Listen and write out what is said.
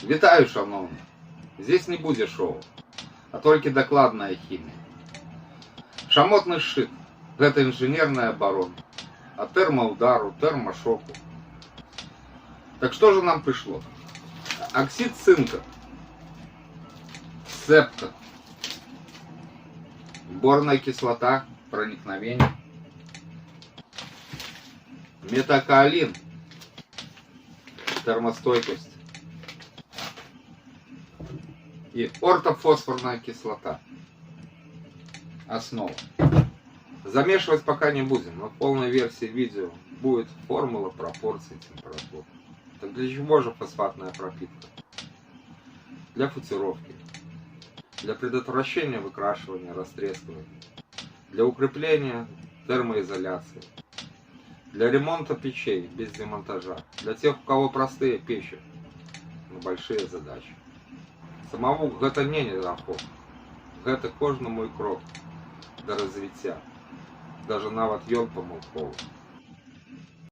Вітаю, шановні! Здесь не буде шоу, а толькі дакладная хімія. Шамотны шчыт – гэта інжынерная абарона ад тэрмаўдару, тэрмашоку. Так что же нам пришло? Оксид цинка, септа, борная кислота, проникновение, метакаолин, термостойкость и ортофосфорная кислота, основа. Замешивать пока не будем, но в полной версии видео будет формула пропорций температур. Так для чего же фосфатная пропитка? Для футировки, для предотвращения выкрашивания, растрескивания, для укрепления термоизоляции, для ремонта печей без демонтажа, для тех, у кого простые печи, но большие задачи. Самому гэта не недаход, гэта кожны мой крок до развития, даже нават ён памылковы.